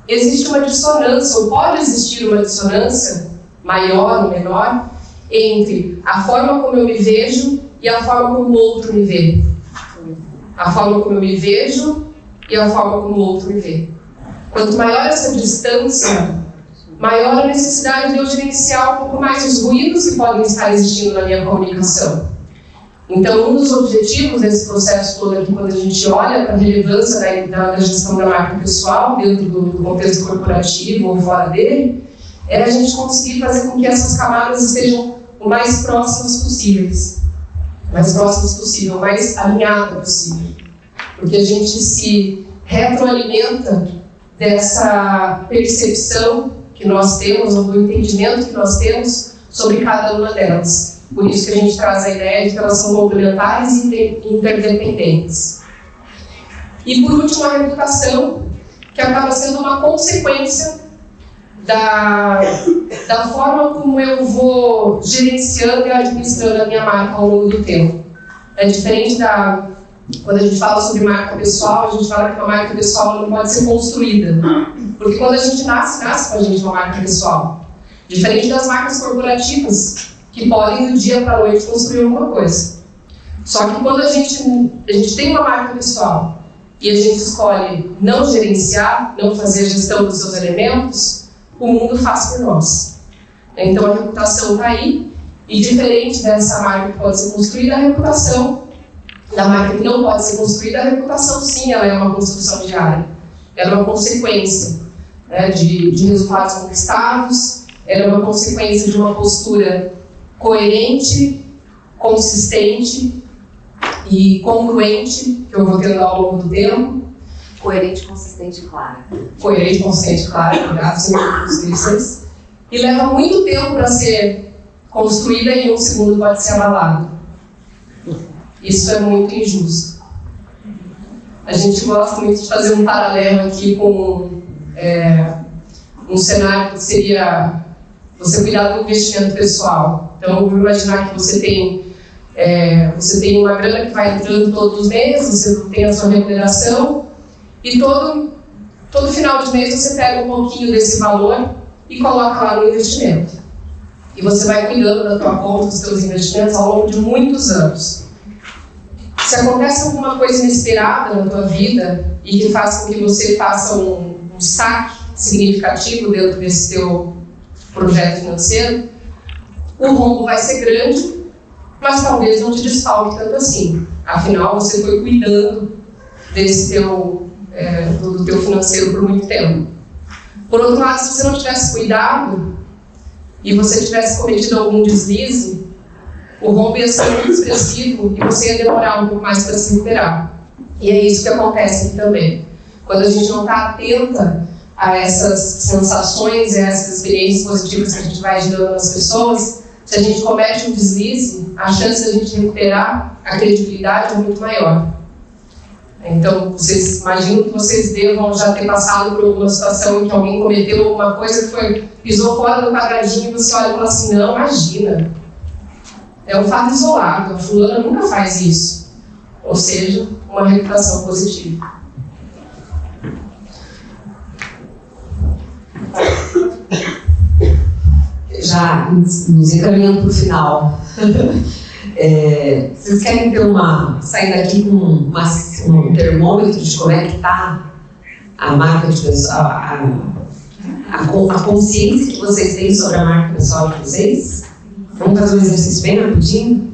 existe uma dissonância, ou pode existir uma dissonância, maior ou menor, entre a forma como eu me vejo e a forma como o outro me vê. A forma como eu me vejo e a forma como o outro me vê. Quanto maior essa distância, maior a necessidade de eu gerenciar um pouco mais os ruídos que podem estar existindo na minha comunicação. Então, um dos objetivos desse processo todo aqui, quando a gente olha para a relevância da gestão da marca pessoal dentro do contexto corporativo ou fora dele, é a gente conseguir fazer com que essas camadas estejam o mais próximas possíveis. Mais próximas possível, mais alinhada possível. Porque a gente se retroalimenta dessa percepção que nós temos, ou do entendimento que nós temos sobre cada uma delas. Por isso que a gente traz a ideia de que elas são complementares e interdependentes. E por último, a reputação, que acaba sendo uma consequência da forma como eu vou gerenciando e administrando a minha marca ao longo do tempo. É diferente quando a gente fala sobre marca pessoal, a gente fala que uma marca pessoal não pode ser construída. Porque quando a gente nasce com a gente uma marca pessoal. Diferente das marcas corporativas, que podem do dia para a noite construir alguma coisa. Só que quando a gente tem uma marca pessoal e a gente escolhe não gerenciar, não fazer a gestão dos seus elementos, o mundo faz por nós. Então a reputação está aí, e diferente dessa marca que pode ser construída, a reputação da marca que não pode ser construída, a reputação sim, ela é uma construção diária. Ela é uma consequência, né, de resultados conquistados, ela é uma consequência de uma postura coerente, consistente e congruente, que eu vou tendo ao longo do tempo. Coerente, consistente e clara. Coerente, consistente e clara, graças a vocês. E leva muito tempo para ser construída e em um segundo pode ser abalado. Isso é muito injusto. A gente gosta muito de fazer um paralelo aqui com um cenário que seria você cuidar do investimento pessoal. Então, vou imaginar que você tem uma grana que vai entrando todos os meses, você tem a sua remuneração, e todo final de mês você pega um pouquinho desse valor e coloca lá no investimento. E você vai cuidando da tua conta, dos teus investimentos ao longo de muitos anos. Se acontece alguma coisa inesperada na tua vida e que faz com que você faça um saque significativo dentro desse teu projeto financeiro, o rombo vai ser grande, mas talvez não te desfalque tanto assim. Afinal, você foi cuidando do teu financeiro por muito tempo. Por outro lado, se você não tivesse cuidado e você tivesse cometido algum deslize, o rombo ia ser muito expressivo e você ia demorar um pouco mais para se recuperar. E é isso que acontece aqui também. Quando a gente não está atenta a essas sensações, a essas experiências positivas que a gente vai gerando nas pessoas, se a gente comete um deslize, a chance de a gente recuperar a credibilidade é muito maior. Então, vocês imaginam que vocês devam já ter passado por alguma situação em que alguém cometeu alguma coisa que pisou fora do quadradinho e você olha e fala assim, não, imagina. É um fato isolado, a fulana nunca faz isso. Ou seja, uma reputação positiva. Já nos encaminhando para o final. Vocês querem sair daqui com um termômetro de como é que está a marca de pessoal, a consciência que vocês têm sobre a marca pessoal de vocês? Vamos fazer um exercício bem rapidinho?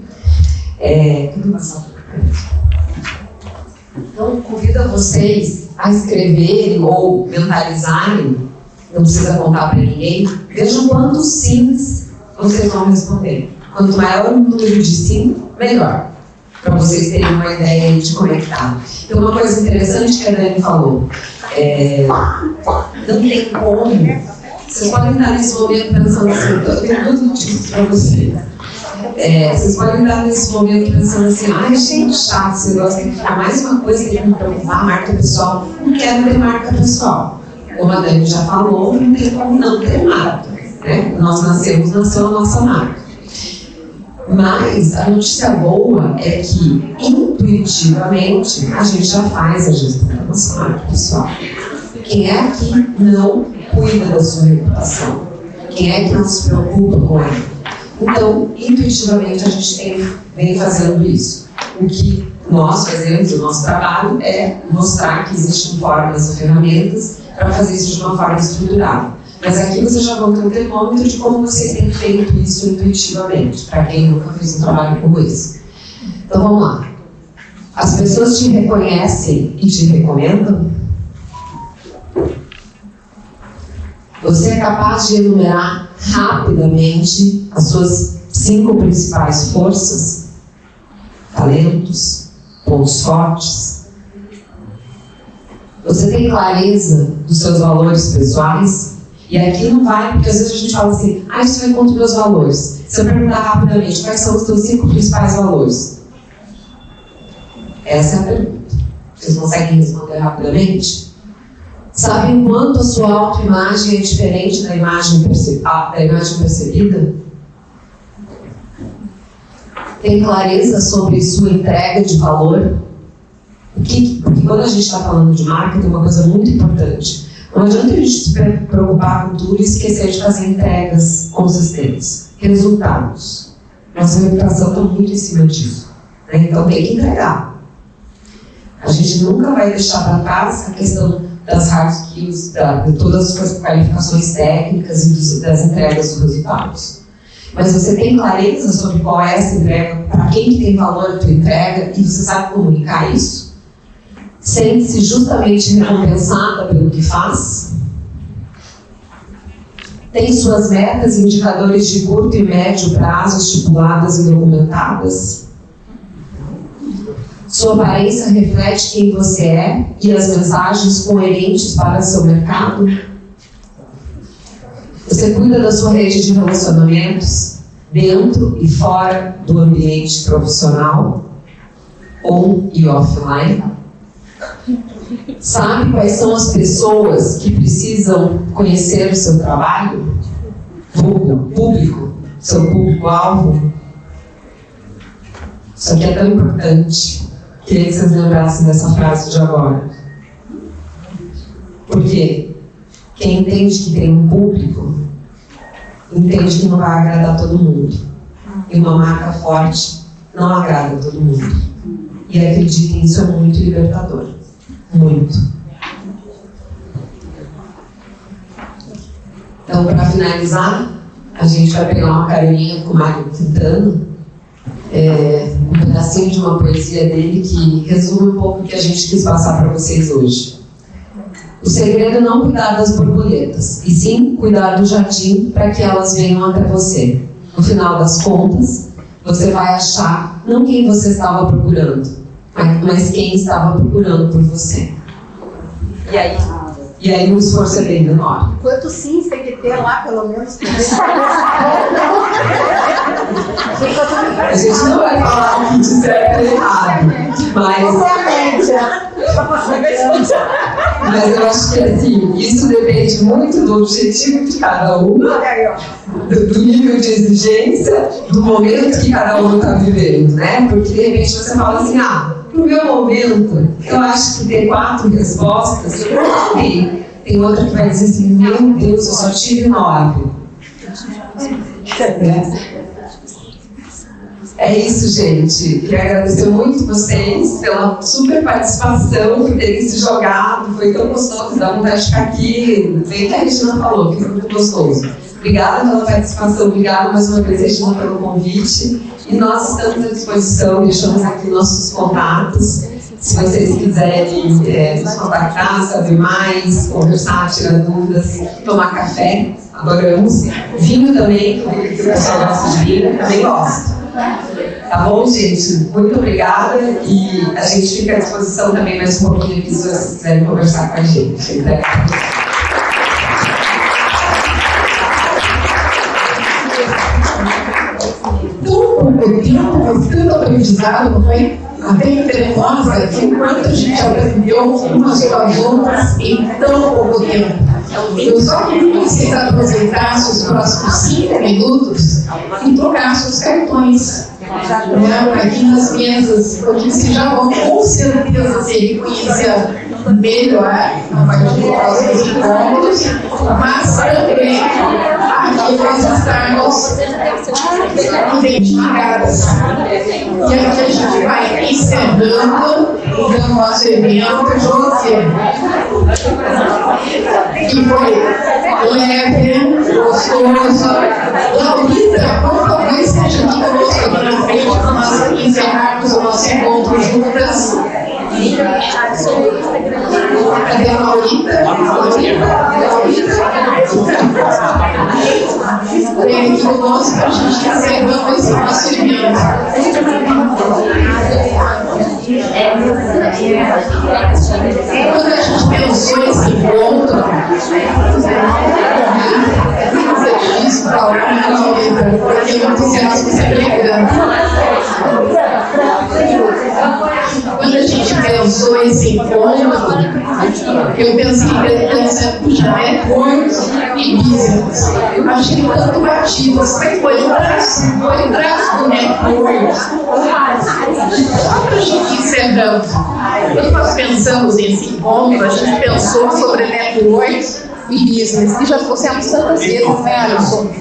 Então, convido vocês a escreverem ou mentalizarem, não precisa contar para ninguém, vejam quantos sims vocês vão responder. Quanto maior o número de sim, melhor, para vocês terem uma ideia de como é que está. Tem uma coisa interessante que a Dani falou, não tem como, vocês podem estar nesse momento pensando assim, eu tenho muitos motivos para vocês. Vocês podem estar nesse momento pensando assim, ai gente, chato, esse negócio tem que ficar mais uma coisa que tem que me preocupar, marca pessoal. Não quero ter marca pessoal. Como a Dani já falou, não tem como não ter marca. Né? Nós nasceu a nossa marca. Mas a notícia boa é que, intuitivamente, a gente já faz a gestão da nossa marca pessoal. Quem é que não cuida da sua reputação? Quem é que não se preocupa com ela? Então, intuitivamente, a gente vem fazendo isso. O que nós fazemos, o nosso trabalho, é mostrar que existem formas e ferramentas para fazer isso de uma forma estruturada. Mas aqui vocês já vão ter um termômetro de como vocês têm feito isso intuitivamente, para quem nunca fez um trabalho como esse. Então vamos lá. As pessoas te reconhecem e te recomendam? Você é capaz de enumerar rapidamente as suas 5 principais forças, talentos, pontos fortes? Você tem clareza dos seus valores pessoais? E aqui não vai, porque às vezes a gente fala assim, isso vai contra os meus valores. Se eu perguntar rapidamente, quais são os teus 5 principais valores? Essa é a pergunta. Vocês conseguem responder rapidamente? Sabem quanto a sua autoimagem é diferente da imagem percebida? Tem clareza sobre sua entrega de valor? Porque quando a gente está falando de marca, tem uma coisa muito importante. Não adianta a gente se preocupar com tudo e esquecer de fazer entregas consistentes. Resultados. Nossa reputação está muito em cima disso. Né? Então tem que entregar. A gente nunca vai deixar para trás a questão das hard skills, de todas as qualificações técnicas e das entregas dos resultados. Mas você tem clareza sobre qual é essa entrega, para quem que tem valor a tua entrega, e você sabe comunicar isso? Sente-se justamente recompensada pelo que faz? Tem suas metas e indicadores de curto e médio prazo estipuladas e documentadas? Sua aparência reflete quem você é e as mensagens coerentes para seu mercado? Você cuida da sua rede de relacionamentos dentro e fora do ambiente profissional, on e offline? Sabe quais são as pessoas que precisam conhecer o seu trabalho? Público, seu público-alvo? Isso aqui é tão importante. Queria que vocês lembrassem dessa frase de agora. Por quê? Quem entende que tem um público, entende que não vai agradar todo mundo. E uma marca forte não agrada todo mundo. E acreditem, isso é muito libertador. Muito. Então, para finalizar, a gente vai pegar uma carolinha com o Mário Quintana, um pedacinho de uma poesia dele que resume um pouco o que a gente quis passar para vocês hoje. O segredo é não cuidar das borboletas, e sim cuidar do jardim para que elas venham até você. No final das contas, você vai achar não quem você estava procurando, mas quem estava procurando por você. E aí o esforço é bem menor. Quantos sims tem que ter lá, pelo menos? A gente não vai falar o que disser errado, mas eu acho que assim, isso depende muito do objetivo de cada um, do nível de exigência, do momento que cada um está vivendo, né? Porque de repente você fala assim, no meu momento, eu acho que ter 4 respostas, tem outra que vai dizer assim, meu Deus, eu só tive 9. É isso, gente. Queria agradecer muito vocês pela super participação, por terem se jogado. Foi tão gostoso, dá vontade de ficar aqui. Bem que a Regina falou, que foi muito gostoso. Obrigada pela participação, obrigada mais uma vez, Regina, pelo convite. E nós estamos à disposição, deixamos aqui nossos contatos. Se vocês quiserem nos contactar, saber mais, conversar, tirar dúvidas, tomar café, adoramos. Vinho também, que o pessoal gosta de vinho, também gosta. Tá bom, gente? Muito obrigada e a gente fica à disposição também mais um pouquinho aqui se vocês quiserem conversar com a gente. Pouco tempo, mas tanto aprendizado, não foi? Até interessa que enquanto a gente aprendeu umas com as outras em tão pouco tempo. Eu só queria que vocês aproveitassem os próximos 5 minutos e trocassem os cartões. Aqui nas mesas, porque vocês já vão com certeza se reconhecer melhor a partir dos próximos encontros, mas também aqui nós estamos identificadas. E aqui a gente vai encerrando o nosso evento, José, que foi leve, gostoso. Laurita, por favor, esteja aqui conosco aqui na frente para nós encerrarmos o nosso encontro juntas. Cadê a Laurita? Vem aqui conosco para a gente encerrar esse nosso evento. Quando a gente pensou esse encontro, isso para lá, Laurita, porque não quisemos se brincando. Quando a gente pensou esse encontro, eu pensei em puxa, network e business. Achei tanto batido, mas foi o traço do network. Só para a gente encerrando. Quando nós pensamos nesse encontro, a gente pensou sobre network e business, e já trouxemos tantas vezes, né, Alisson?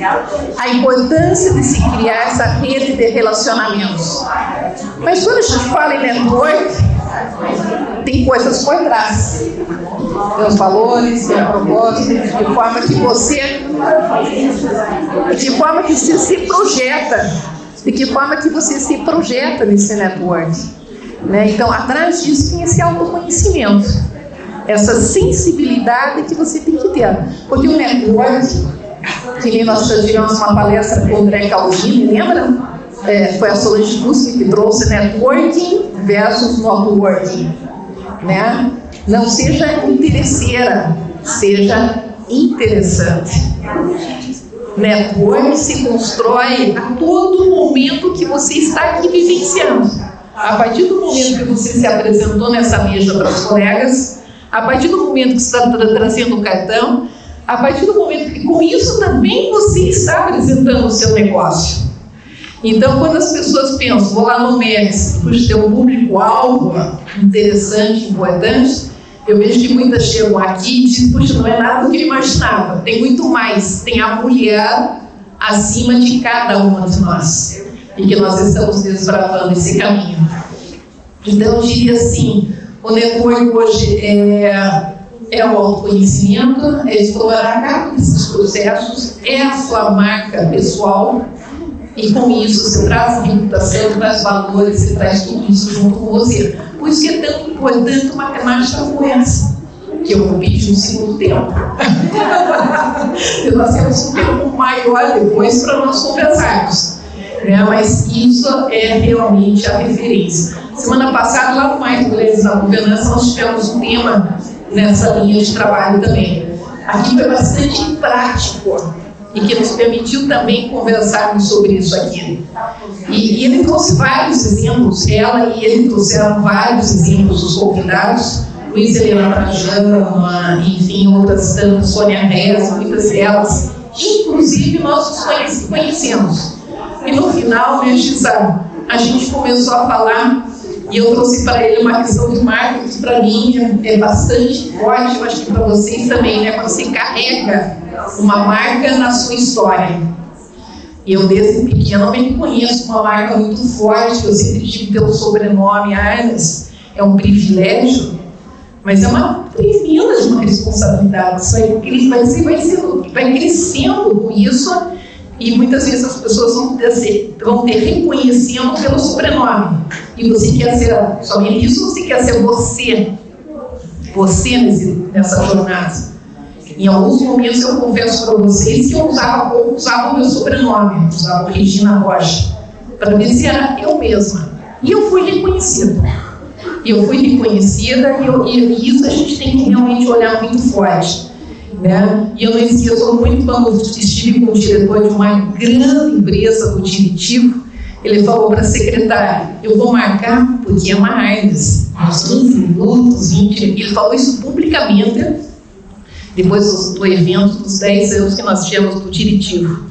A importância de se criar essa rede de relacionamentos. Mas quando a gente fala em network, tem coisas por trás. Tem os valores, tem a proposta, de forma que você se projeta, de que forma que você se projeta nesse network. Né? Então, atrás disso tem esse autoconhecimento, essa sensibilidade que você tem que ter. Porque o network, que nem nós tivemos uma palestra com o André Calvini, lembra? Foi a Solange Tussi que trouxe networking versus networking. Né? Não seja interesseira, seja interessante. Network se constrói a todo momento que você está aqui vivenciando. A partir do momento que você se apresentou nessa mesa para os colegas, a partir do momento que você está trazendo o cartão, a partir do momento que com isso também você está apresentando o seu negócio. Então, quando as pessoas pensam, vou lá no MEX, puxa, ter um público-alvo interessante, importante, eu vejo que muitas chegam aqui e dizem, puxa, não é nada do que eu imaginava, tem muito mais, tem a mulher acima de cada uma de nós, e que nós estamos desbravando esse caminho. Então, eu diria assim, o network hoje é o autoconhecimento, é explorar cada um desses processos, é a sua marca pessoal, e com isso você traz reputação, traz valores, você traz tudo isso junto com você. Por isso que é tão importante uma temática como essa, que eu vou pedir um segundo tempo. Nós temos um tempo maior depois para nós conversarmos. Né? Mas isso é realmente a referência. Semana passada, lá no Mais Mulheres na Governança, nós tivemos um tema nessa linha de trabalho também. Aqui foi bastante prático e que nos permitiu também conversarmos sobre isso aqui. E ele trouxe vários exemplos, ela e ele trouxeram vários exemplos dos convidados, Luiz Helena Trajano, enfim, outras tantas, Sônia Reza, muitas delas, inclusive nós nos conhecemos. E no final, né, Gisa, a gente começou a falar, e eu trouxe para ele uma questão de marketing, que para mim é bastante forte, eu acho que para vocês também, né, quando você carrega uma marca na sua história. E eu desde pequena me conheço uma marca muito forte, eu sempre digo pelo sobrenome Arnes, é um privilégio, mas é uma tremenda de uma responsabilidade, isso vai crescendo com isso, e muitas vezes as pessoas vão ter reconhecendo pelo sobrenome, e você quer ser somente isso, você quer ser você nessa jornada. Em alguns momentos eu confesso para vocês que eu usava o meu sobrenome, usava Regina Rocha, para ver se era eu mesma. E eu fui reconhecida. E isso a gente tem que realmente olhar muito forte. Né? E eu não esqueço muito quando estive com o diretor de uma grande empresa do Diretivo, ele falou para a secretária, eu vou marcar porque é uma Arnes, uns 15 minutos, 20, ele falou isso publicamente, depois do evento dos 10 anos que nós tivemos do Diretivo.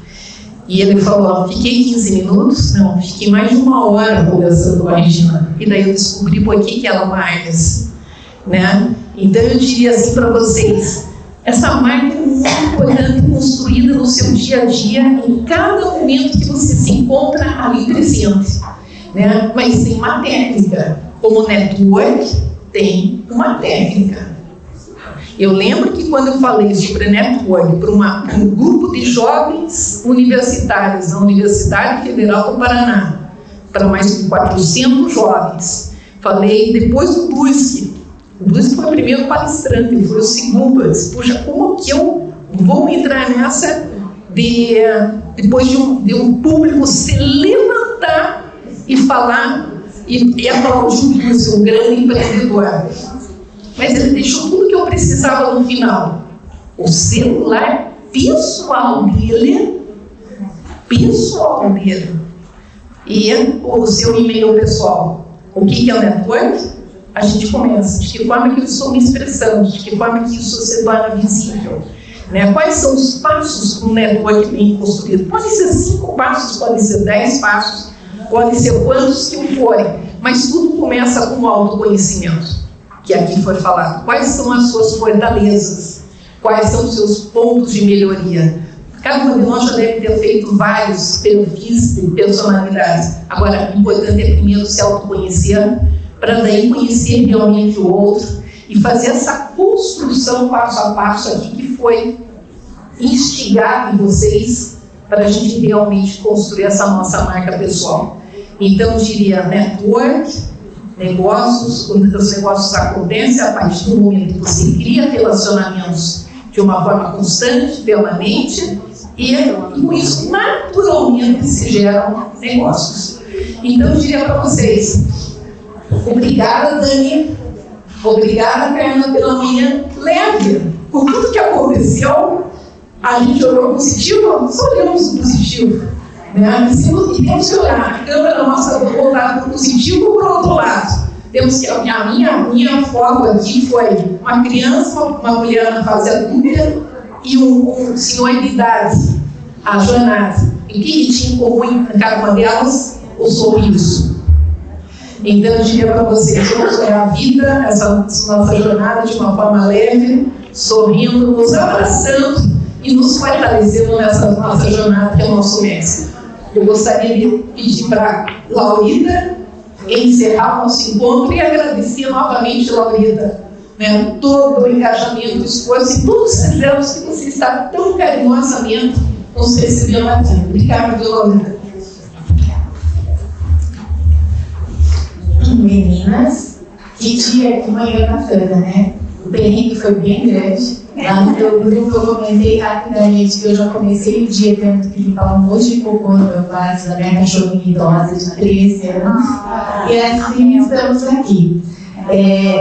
E ele falou, fiquei 15 minutos? Não, fiquei mais de 1 hora conversando com a Regina. E daí eu descobri por que ela é uma Agnes, né? Então eu diria assim para vocês, essa marca é muito importante, construída no seu dia a dia, em cada momento que você se encontra ali presente, né? Mas tem uma técnica, como network tem uma técnica. Eu lembro que quando eu falei sobre network para um grupo de jovens universitários na Universidade Federal do Paraná, para mais de 400 jovens, falei depois do Brusque. O Brusque foi o primeiro palestrante, ele foi o segundo. Eu disse, puxa, como que eu vou entrar nessa depois de um público se levantar e falar e aplaudir o Brusque, um grande empreendedor. Mas ele deixou tudo que eu precisava no final. O celular pessoal dele, e o seu e-mail pessoal. O que é o network? A gente começa. De que forma que eu estou me expressando? De que forma que isso se torna visível? Né? Quais são os passos que um network bem construído? Podem ser 5 passos, podem ser 10 passos, podem ser quantos que forem. Mas tudo começa com o autoconhecimento, que aqui foi falado. Quais são as suas fortalezas? Quais são os seus pontos de melhoria? Cada um de nós já deve ter feito vários perfis de personalidades. Agora, o importante é primeiro se autoconhecer, para daí conhecer realmente o outro e fazer essa construção passo a passo aqui que foi instigado em vocês para a gente realmente construir essa nossa marca pessoal. Então, eu diria network, negócios, quando os negócios acontecem, a partir do momento que você cria relacionamentos de uma forma constante, permanente, e com isso, naturalmente, se geram negócios. Então, eu diria para vocês, obrigada, Dani, obrigada, Carla, pela manhã leve. Por tudo que aconteceu, a gente olhou positivo, só olhamos o positivo. Né? E temos que olhar a câmera nossa voltada para o positivo ou para o outro lado. Temos que, a minha foto aqui foi uma criança, uma mulher na fase adulta e um senhor de idade, a jornada. E o que tinha em comum em cada uma delas? O sorriso. Então eu diria para vocês, vamos olhar a vida, essa nossa jornada de uma forma leve, sorrindo, nos abraçando e nos fortalecendo nessa nossa jornada que é o nosso mestre. Eu gostaria de pedir para Laurita encerrar o nosso encontro e agradecer novamente, Laurita, né, todo o engajamento, o esforço e todos os anos que você está tão carinhosamente nos recebendo aqui. Obrigada, Laurita. Meninas, que dia, que manhã bacana, né? O perrengue foi bem grande. Lá no teu grupo eu comentei rapidamente que eu já comecei o dia tendo que limpar um monte de cocô no meu quarto da minha cachorrinha idosa de 13 anos. E assim estamos aqui.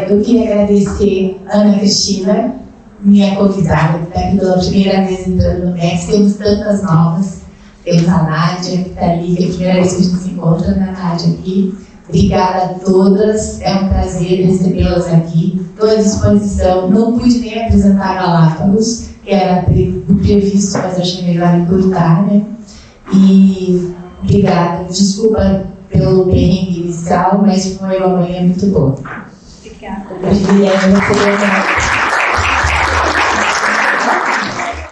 Eu queria agradecer a Ana Cristina, minha convidada, que está aqui pela primeira vez entrando no MEX. Temos tantas novas. Temos a Nádia, que está ali, que é a primeira vez que a gente se encontra, né, Nádia, aqui. Obrigada a todas, é um prazer recebê-las aqui. Estou à disposição. Não pude nem apresentar a Galápagos, que era previsto, mas achei melhor encurtar, né? E obrigada. Desculpa pelo perrengue inicial, mas foi uma manhã muito boa. Obrigada. Obrigada.